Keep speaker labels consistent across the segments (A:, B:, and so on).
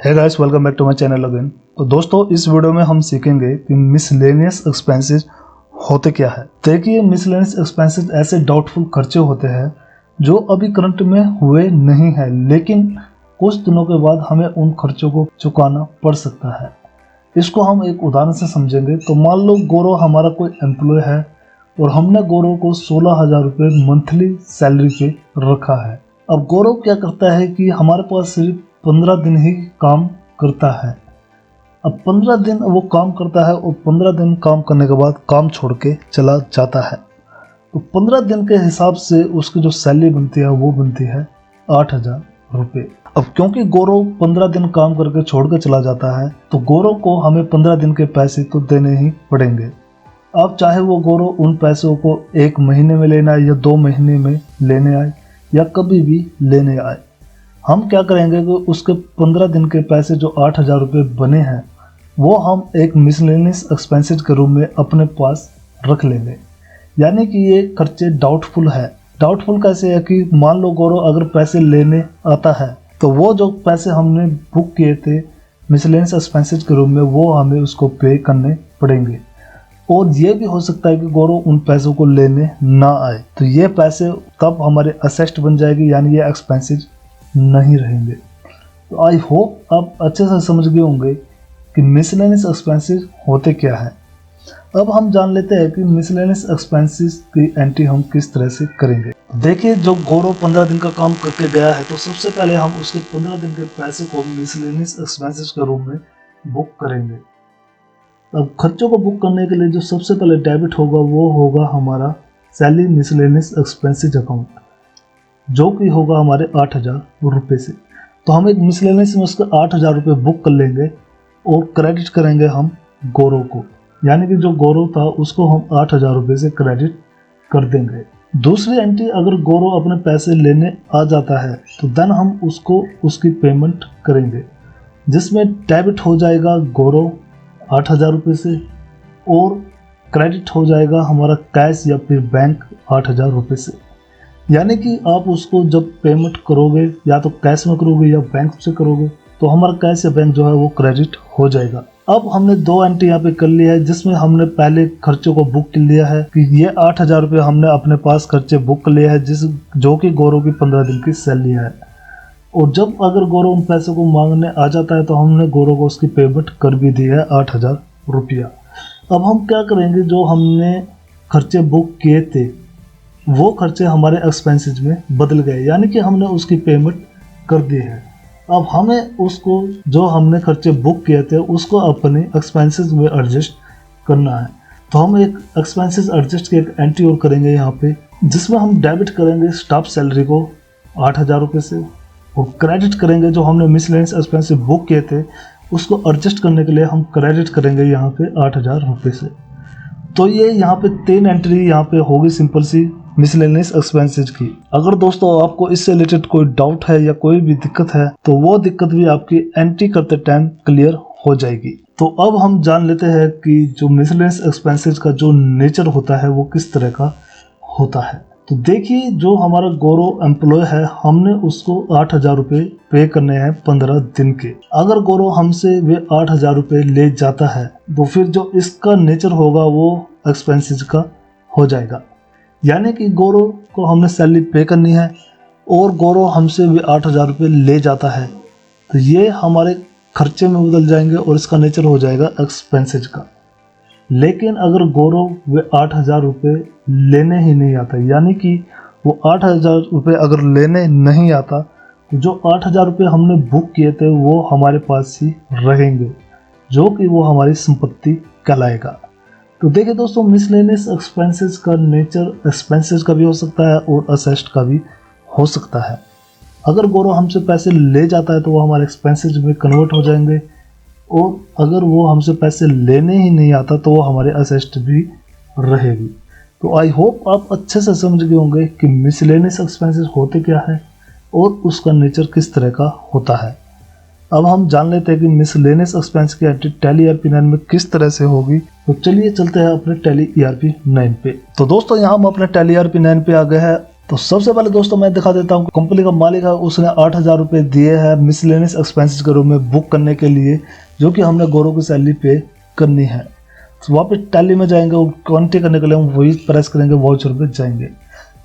A: है guys, welcome back to my channel again. तो दोस्तों, इस वीडियो में हम सीखेंगे कि मिसलेनियस एक्सपेंसेस होते क्या है। देखिए, मिसलेनियस एक्सपेंसेस ऐसे डाउटफुल खर्चे होते हैं जो अभी करंट में हुए नहीं है, लेकिन कुछ दिनों के बाद हमें उन खर्चों को चुकाना पड़ सकता है। इसको हम एक उदाहरण से समझेंगे। तो मान लो गौरव हमारा कोई एम्प्लॉय है और हमने गौरव को 16,000 रुपये मंथली सैलरी पे रखा है। अब गौरव क्या करता है कि हमारे पास सिर्फ 15 दिन ही काम करता है। अब 15 दिन वो काम करता है और 15 दिन काम करने के बाद काम छोड़ के चला जाता है। तो 15 दिन के हिसाब से उसकी जो सैलरी बनती है वो बनती है 8,000 रुपये। अब क्योंकि गौरव 15 दिन काम करके छोड़ के चला जाता है, तो गौरव को हमें 15 दिन के पैसे तो देने ही पड़ेंगे। अब चाहे वो गौरव उन पैसों को 1 महीने में लेना आए या 2 महीने में लेने आए या कभी भी लेने आए, हम क्या करेंगे कि उसके 15 दिन के पैसे जो 8,000 रुपये बने हैं वो हम एक मिसलेनियस एक्सपेंसेस के रूप में अपने पास रख लेंगे। यानी कि ये खर्चे डाउटफुल है। डाउटफुल कैसे है कि मान लो गौरव अगर पैसे लेने आता है तो वो जो पैसे हमने बुक किए थे मिसलेनियस एक्सपेंसेस के रूप में वो हमें उसको पे करने पड़ेंगे। और ये भी हो सकता है कि गौरव उन पैसों को लेने ना आए, तो ये पैसे तब हमारे असेस्ट बन जाएगी, यानी ये एक्सपेंसेस नहीं रहेंगे। तो आई होप आप अच्छे से समझ गए होंगे कि मिसलेनियस एक्सपेंसेस होते क्या है। अब हम जान लेते हैं कि मिसलेनियस एक्सपेंसेस की एंट्री हम किस तरह से करेंगे। देखिए, जो गौरव 15 दिन का काम करके गया है, तो सबसे पहले हम उसके 15 दिन के पैसे को मिसलेनियस एक्सपेंसेस के रूप में बुक करेंगे। अब खर्चों को बुक करने के लिए जो सबसे पहले डेबिट होगा वो होगा हमारा सैलरी मिसलेनियस एक्सपेंसेस अकाउंट, जो कि होगा हमारे 8,000 रुपये से। तो हम एक मिसलेनियस में उसका 8,000 रुपये बुक कर लेंगे और क्रेडिट करेंगे हम गौरव को, यानी कि जो गौरव था उसको हम 8,000 रुपये से क्रेडिट कर देंगे। दूसरी एंट्री, अगर गौरव अपने पैसे लेने आ जाता है तो देन हम उसको उसकी पेमेंट करेंगे, जिसमें डेबिट हो जाएगा गौरव 8,000 रुपये से और क्रेडिट हो जाएगा हमारा कैश या फिर बैंक 8,000 रुपये से। यानी कि आप उसको जब पेमेंट करोगे या तो कैश में करोगे या बैंक से करोगे, तो हमारा कैश या बैंक जो है वो क्रेडिट हो जाएगा। अब हमने 2 एंट्री यहाँ पे कर लिया है, जिसमें हमने पहले खर्चों को बुक कर लिया है कि ये 8,000 रुपये हमने अपने पास खर्चे बुक कर लिया है, जो कि गौरव की 15 दिन की सैलरी है। और जब अगर गौरव उन पैसों को मांगने आ जाता है तो हमने गौरव को उसकी पेमेंट कर भी दी है 8,000 रुपया। अब हम क्या करेंगे, जो हमने खर्चे बुक किए थे वो खर्चे हमारे एक्सपेंसेस में बदल गए, यानी कि हमने उसकी पेमेंट कर दी है। अब हमें उसको, जो हमने खर्चे बुक किए थे उसको अपने एक्सपेंसेस में एडजस्ट करना है। तो हम एक एक्सपेंसेस एडजस्ट की एक एंट्री और करेंगे यहाँ पे, जिसमें हम डेबिट करेंगे स्टाफ सैलरी को 8,000 रुपये से और क्रेडिट करेंगे जो हमने मिसलेनियस एक्सपेंसेस बुक किए थे उसको एडजस्ट करने के लिए हम क्रेडिट करेंगे यहाँ पे 8,000 रुपये से। तो ये यहाँ पे 3 एंट्री यहाँ पे होगी सिंपल सी मिसलेनियस एक्सपेंसेस की। अगर दोस्तों आपको इससे रिलेटेड कोई डाउट है या कोई भी दिक्कत है तो वो दिक्कत भी आपकी एंट्री करते टाइम क्लियर हो जाएगी। तो अब हम जान लेते हैं कि जो मिसलेनियस एक्सपेंसेस का जो नेचर होता है वो किस तरह का होता है। तो देखिए, जो हमारा गौरव एम्प्लॉय है हमने उसको 8,000 रुपये पे करने हैं 15 दिन के। अगर गौरव हमसे वे 8,000 रुपये ले जाता है तो फिर जो इसका नेचर होगा वो एक्सपेंसेस का हो जाएगा। यानी कि गौरव को हमने सैलरी पे करनी है और गौरव हमसे वे 8,000 रुपये ले जाता है, तो ये हमारे खर्चे में बदल जाएंगे और इसका नेचर हो जाएगा एक्सपेंसेस का। लेकिन अगर गौरव वे 8,000 रुपये लेने ही नहीं आता, यानी कि वो 8,000 रुपये अगर लेने नहीं आता, तो जो 8,000 रुपये हमने बुक किए थे वो हमारे पास ही रहेंगे, जो कि वो हमारी संपत्ति कहलाएगा। तो देखिए दोस्तों, मिसलेनियस एक्सपेंसेस का नेचर एक्सपेंसेस का भी हो सकता है और असेस्ट का भी हो सकता है। अगर गौरव हमसे पैसे ले जाता है तो वो हमारे एक्सपेंसेस में कन्वर्ट हो जाएंगे, और अगर वो हमसे पैसे लेने ही नहीं आता तो वो हमारे असेस्ट भी रहेगी। तो आई होप आप अच्छे से समझ गए होंगे कि मिसलेनियस एक्सपेंसेस होते क्या है और उसका नेचर किस तरह का होता है। अब हम जान लेते हैं कि मिसलेनियस एक्सपेंस की एंट्री टैली ERP 9 में किस तरह से होगी। तो चलिए चलते हैं अपने टैली ERP 9 पे। तो दोस्तों, यहाँ हम अपने टैली ERP 9 पे आ गए हैं तो सबसे पहले दोस्तों मैं दिखा देता हूँ, कंपनी का मालिक है उसने 8,000 रुपये दिए हैं मिसलेनियस एक्सपेंसेस के रूम में बुक करने के लिए, जो कि हमने गौरव की सैलरी पे करनी है। तो वापस टैली में जाएंगे और क्वांटिटी करने के लिए हम वही प्रेस करेंगे, वाउचर पे जाएंगे।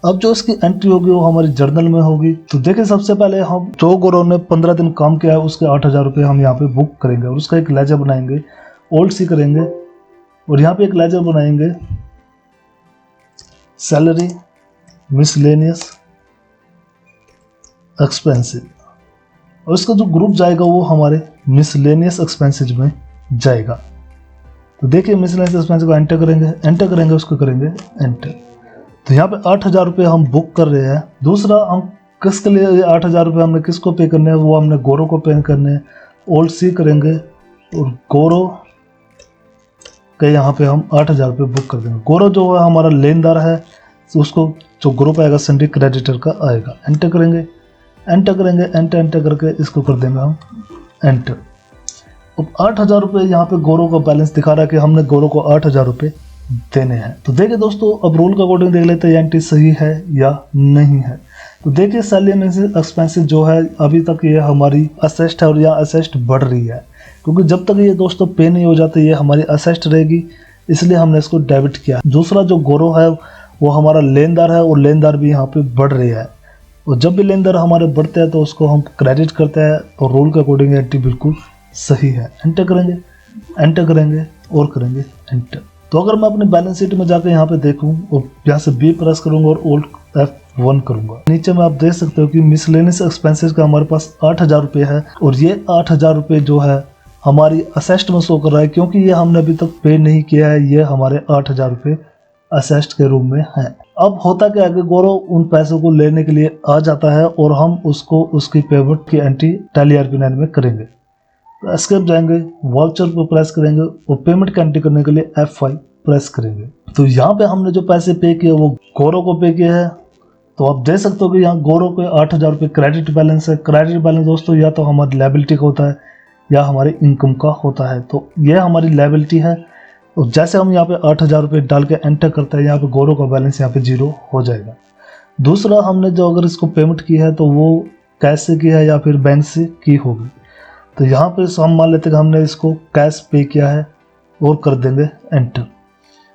A: अब जो इसकी एंट्री होगी वो हमारी जर्नल में होगी। तो देखिए सबसे पहले हम जो गौरव ने 15 दिन काम किया है उसके 8,000 रुपये हम यहाँ पे बुक करेंगे और उसका एक लेजर बनाएंगे, ओल्ड सी करेंगे और यहाँ पे एक लेजर बनाएंगे सैलरी मिसलेनियस एक्सपेंसिव, और इसका जो ग्रुप जाएगा वो हमारे मिसलेनियस एक्सपेंसेज में जाएगा। तो देखिए मिसलेनियस एक्सपेंसेज को एंटर करेंगे उसको करेंगे एंटर। तो यहाँ पे 8,000 रुपये हम बुक कर रहे हैं। दूसरा हम किसके लिए 8,000 रुपये हमने किसको पे करने हैं, वो हमने गौरव को पे करने हैं। ओल्ड सी करेंगे और गौरव के यहाँ पे हम 8,000 रुपये बुक कर देंगे। गौरव जो है हमारा लेनदार है, तो उसको जो ग्रुप आएगा सन्डी क्रेडिटर का आएगा। एंटर करेंगे एंटर करके इसको कर देंगे हम एंटर। अब 8,000 रुपये यहाँ पे गौरव का बैलेंस दिखा रहा है कि हमने गौरव को 8,000 रुपये देने हैं। तो देखिए दोस्तों अब रूल के अकॉर्डिंग देख लेते हैं ये एंट्री सही है या नहीं है। तो देखिए सैलरी में एक्सपेंसेस जो है अभी तक ये हमारी असेस्ट है और यह असेस्ट बढ़ रही है, क्योंकि जब तक ये दोस्तों पे नहीं हो जाते ये हमारी असेस्ट रहेगी, इसलिए हमने इसको डेबिट किया। दूसरा जो गौरव है वो हमारा लेनदार है और लेनदार भी यहाँ पे बढ़ रही है, और जब भी लेनदार हमारे बढ़ते हैं तो उसको हम क्रेडिट करते हैं। तो रूल के अकॉर्डिंग एंट्री बिल्कुल सही है। एंटर करेंगे और करेंगे एंटर। तो अगर मैं अपने बैलेंस शीट में जाकर यहाँ पे देखूँ और यहाँ से बी प्रेस करूँगा और ओल्ड F1 करूँगा, नीचे में आप देख सकते हो कि मिसलेनियस एक्सपेंसेस का हमारे पास 8,000 रुपये है और ये 8,000 रुपये जो है हमारी असेस्ट में शो कर रहा है, क्योंकि ये हमने अभी तक पे नहीं किया है। ये हमारे 8,000 रुपये असेस्ट के रूम में है। अब होता क्या है कि गौरव उन पैसों को लेने के लिए आ जाता है और हम उसको उसकी पेमेंट की एंट्री टैली RP9 में करेंगे। तो एस्केप जाएंगे, वाउचर पर प्रेस करेंगे और पेमेंट की एंट्री करने के लिए F5 प्रेस करेंगे। तो यहाँ पे हमने जो पैसे पे किए वो गौरव को पे किए हैं। तो आप देख सकते हो कि यहाँ गौरव के 8,000 रुपये क्रेडिट बैलेंस है। क्रेडिट बैलेंस दोस्तों या तो हमारी लायबिलिटी का होता है या हमारी इनकम का होता है। तो यह हमारी लायबिलिटी है और जैसे हम यहाँ पे 8,000 रुपये डाल के एंटर करते हैं यहाँ पे गौरव का बैलेंस यहाँ पे 0 हो जाएगा। दूसरा हमने जो अगर इसको पेमेंट की है तो वो कैश से की है या फिर बैंक से की होगी। तो यहाँ पे हम मान लेते हैं कि हमने इसको कैश पे किया है और कर देंगे एंटर।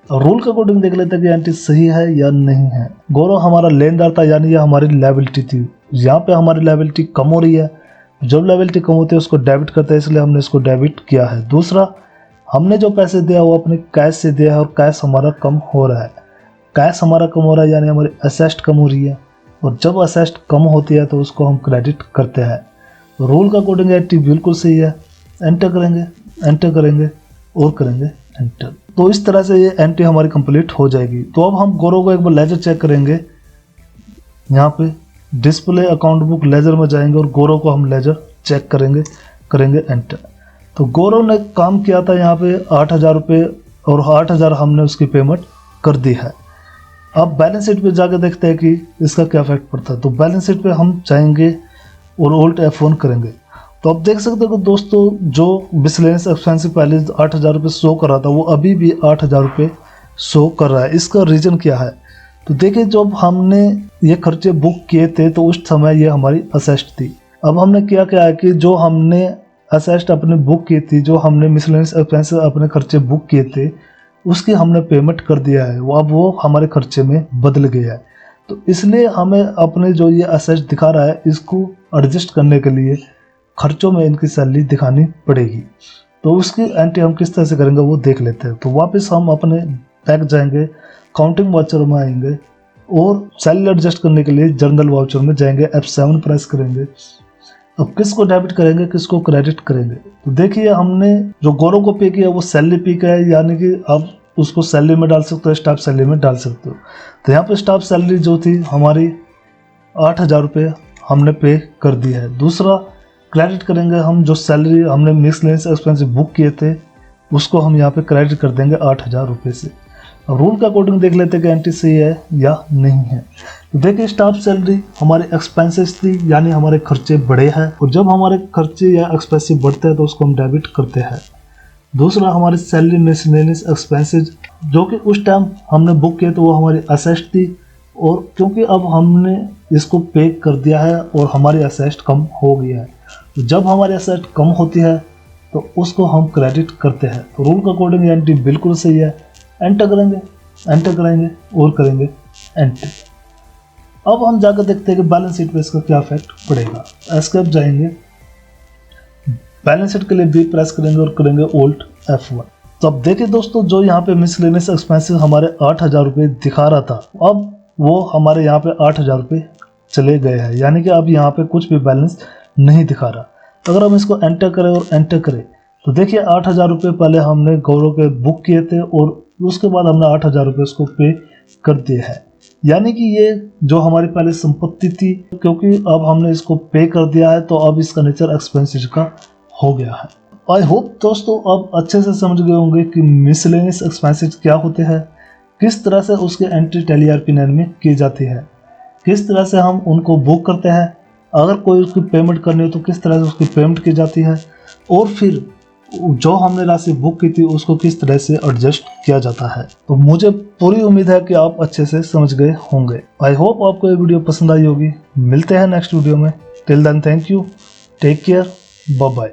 A: और रूल के अकॉर्डिंग देख लेते हैं कि एंट्री सही है या नहीं है। गौरव हमारा लेनदार था, यानी ये हमारी लायबिलिटी थी। यहाँ पे हमारी लायबिलिटी कम हो रही है, जब लायबिलिटी कम होती है उसको डेबिट करते हैं, इसलिए हमने इसको डेबिट किया है। दूसरा हमने जो पैसे दिया वो अपने कैश से दिया है और कैश हमारा कम हो रहा है। कैश हमारा कम हो रहा है यानी हमारी असेस्ट कम हो रही है, और जब असेस्ट कम होती है तो उसको हम क्रेडिट करते हैं। तो रूल का अकॉर्डिंग एंट्री बिल्कुल सही है। एंटर करेंगे और करेंगे एंटर। तो इस तरह से ये एंट्री हमारी कंप्लीट हो जाएगी। तो अब हम गौरव को एक बार लेजर चेक करेंगे। यहाँ पे डिस्प्ले अकाउंट बुक लेजर में जाएंगे और गौरव को हम लेजर चेक करेंगे एंटर। तो गौरव ने काम किया था यहाँ पे 8,000 रुपये और 8,000 हमने उसकी पेमेंट कर दी है। अब बैलेंस शीट पे जाकर देखते हैं कि इसका क्या इफेक्ट पड़ता है। तो बैलेंस शीट पे हम जाएंगे और ओल्ड F1 करेंगे। तो आप देख सकते हो कि दोस्तों जो मिसलेनियस एक्सपेंसिव पहले 8,000 रुपये शो कर रहा था वो अभी भी 8,000 रुपये शो कर रहा है। इसका रीज़न क्या है? तो देखिए जब हमने ये खर्चे बुक किए थे तो उस समय ये हमारी असेस्ट थी। अब हमने क्या है कि जो हमने असेस्ट अपने बुक की थी, जो हमने मिसलेनियस एक्सपेंसेस अपने खर्चे बुक किए थे उसकी हमने पेमेंट कर दिया है, वो हमारे खर्चे में बदल गया है। तो इसलिए हमें अपने जो ये असेस्ट दिखा रहा है इसको एडजस्ट करने के लिए खर्चों में इनकी सैलरी दिखानी पड़ेगी। तो उसकी एंट्री हम किस तरह से करेंगे वो देख लेते हैं। तो वापस हम अपने बैक जाएंगे, काउंटिंग वाउचर में आएंगे और सैलरी एडजस्ट करने के लिए जर्नल वाउचर में जाएंगे, F7 प्रेस करेंगे। अब किसको डेबिट करेंगे किसको क्रेडिट करेंगे? तो देखिए हमने जो गौरव को पे किया वो सैलरी पे किया है, यानी कि आप उसको सैलरी में डाल सकते हो, स्टाफ सैलरी में डाल सकते हो। तो यहाँ पे स्टाफ सैलरी जो थी हमारी 8,000 रुपये हमने पे कर दी है। दूसरा क्रेडिट करेंगे हम जो सैलरी हमने मिसलेनियस एक्सपेंसिव बुक किए थे उसको हम यहाँ पे क्रेडिट कर देंगे 8,000 रुपये से। अब रूल के अकॉर्डिंग देख लेते हैं कि एंट्री सही है या नहीं है। तो देखिए स्टाफ सैलरी हमारे एक्सपेंसेस थी, यानी हमारे खर्चे बढ़े हैं, और जब हमारे खर्चे या एक्सपेंसिव बढ़ते हैं तो उसको हम डेबिट करते हैं। दूसरा हमारी सैलरी मिसलेनियस एक्सपेंसेस जो कि उस टाइम हमने बुक किए तो वो हमारी असेस्ट थी, और क्योंकि अब हमने इसको पे कर दिया है और हमारी असेट कम हो गई है, तो जब हमारी असेट कम होती है तो उसको हम क्रेडिट करते हैं। तो रूल के अकॉर्डिंग एंट्री बिल्कुल सही है। एंटर करेंगे और करेंगे एंट्री। अब हम जाकर देखते हैं कि बैलेंस शीट पे इसका क्या इफेक्ट पड़ेगा। एस्केप जाएंगे, बैलेंस शीट के लिए बी प्रेस करेंगे और करेंगे Alt F1। तो अब देखिए दोस्तों, जो यहाँ पे मिसलेनियस एक्सपेंसेस हमारे 8,000 रुपये दिखा रहा था, अब वो हमारे यहाँ पे 8,000 रुपये चले गए हैं, यानी कि अब यहाँ पे कुछ भी बैलेंस नहीं दिखा रहा। अगर हम इसको एंटर करें और एंटर करें तो देखिए 8,000 रुपये पहले हमने गौरव के बुक किए थे और उसके बाद हमने 8,000 रुपये उसको पे कर दिए हैं। यानी कि ये जो हमारी पहले संपत्ति थी, क्योंकि अब हमने इसको पे कर दिया है तो अब इसका नेचर एक्सपेंसेस का हो गया है। आई होप दोस्तों अब अच्छे से समझ गए होंगे कि मिसलेनियस एक्सपेंसेस क्या होते हैं, किस तरह से उसके एंट्री टैली ERP9 में की जाती है, किस तरह से हम उनको बुक करते हैं, अगर कोई उसकी पेमेंट करनी हो तो किस तरह से उसकी पेमेंट की जाती है, और फिर जो हमने राशि बुक की थी उसको किस तरह से एडजस्ट किया जाता है। तो मुझे पूरी उम्मीद है कि आप अच्छे से समझ गए होंगे। आई होप आपको ये वीडियो पसंद आई होगी। मिलते हैं नेक्स्ट वीडियो में। Till then thank you, take care, bye bye.